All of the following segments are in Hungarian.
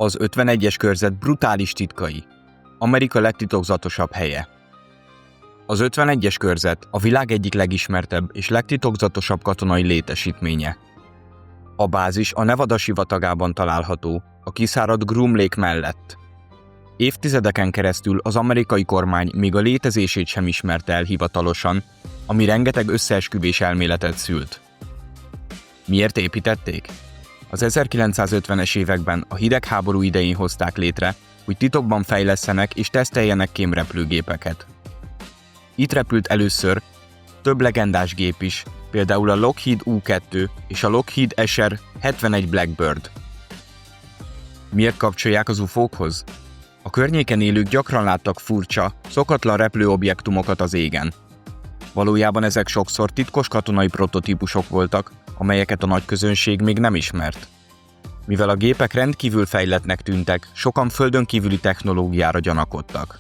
Az 51-es körzet brutális titkai. Amerika legtitokzatosabb helye. Az 51-es körzet a világ egyik legismertebb és legtitokzatosabb katonai létesítménye. A bázis a Nevada sivatagában található, a kiszáradt Groom Lake mellett. Évtizedeken keresztül az amerikai kormány még a létezését sem ismerte el hivatalosan, ami rengeteg összeesküvés elméletet szült. Miért építették? Az 1950-es években a hidegháború idején hozták létre, hogy titokban fejlesszenek és teszteljenek kémrepülőgépeket. Itt repült először több legendás gép is, például a Lockheed U-2 és a Lockheed Escher 71 Blackbird. Miért kapcsolják az UFO-khoz? A környéken élők gyakran láttak furcsa, szokatlan repülőobjektumokat az égen. Valójában ezek sokszor titkos katonai prototípusok voltak, amelyeket a nagy közönség még nem ismert. Mivel a gépek rendkívül fejlettnek tűntek, sokan földön kívüli technológiára gyanakodtak.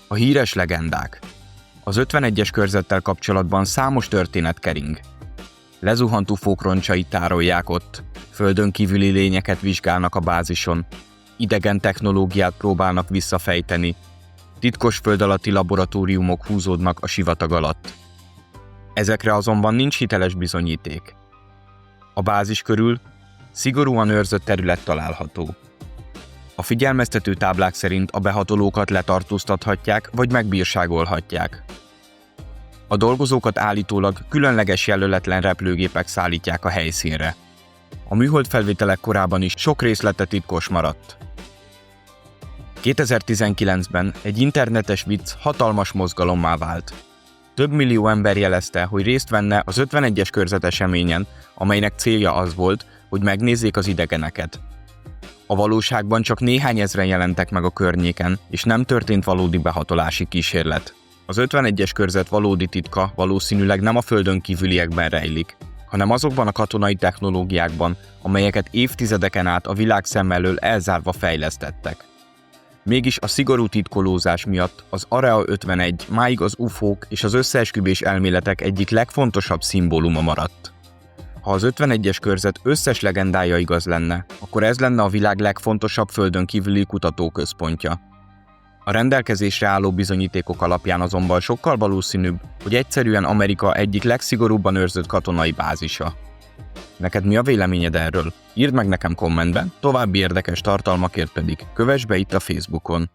A híres legendák. Az 51-es körzettel kapcsolatban számos történet kering. Lezuhant UFO-k roncsait tárolják ott, földön kívüli lényeket vizsgálnak a bázison, idegen technológiát próbálnak visszafejteni, titkos föld alatti laboratóriumok húzódnak a sivatag alatt. Ezekre azonban nincs hiteles bizonyíték. A bázis körül szigorúan őrzött terület található. A figyelmeztető táblák szerint a behatolókat letartóztathatják vagy megbírságolhatják. A dolgozókat állítólag különleges jelöletlen repülőgépek szállítják a helyszínre. A műholdfelvételek korában is sok részlete titkos maradt. 2019-ben egy internetes vicc hatalmas mozgalommá vált. Több millió ember jelezte, hogy részt venne az 51-es körzet eseményen, amelynek célja az volt, hogy megnézzék az idegeneket. A valóságban csak néhány ezren jelentek meg a környéken, és nem történt valódi behatolási kísérlet. Az 51-es körzet valódi titka valószínűleg nem a földön kívüliekben rejlik, hanem azokban a katonai technológiákban, amelyeket évtizedeken át a világ szem elől elzárva fejlesztettek. Mégis a szigorú titkolózás miatt az Area 51 máig az UFO-k és az összeesküvés elméletek egyik legfontosabb szimbóluma maradt. Ha az 51-es körzet összes legendája igaz lenne, akkor ez lenne a világ legfontosabb földön kívüli kutatóközpontja. A rendelkezésre álló bizonyítékok alapján azonban sokkal valószínűbb, hogy egyszerűen Amerika egyik legszigorúbban őrzött katonai bázisa. Neked mi a véleményed erről? Írd meg nekem kommentben, további érdekes tartalmakért pedig kövess be itt a Facebookon.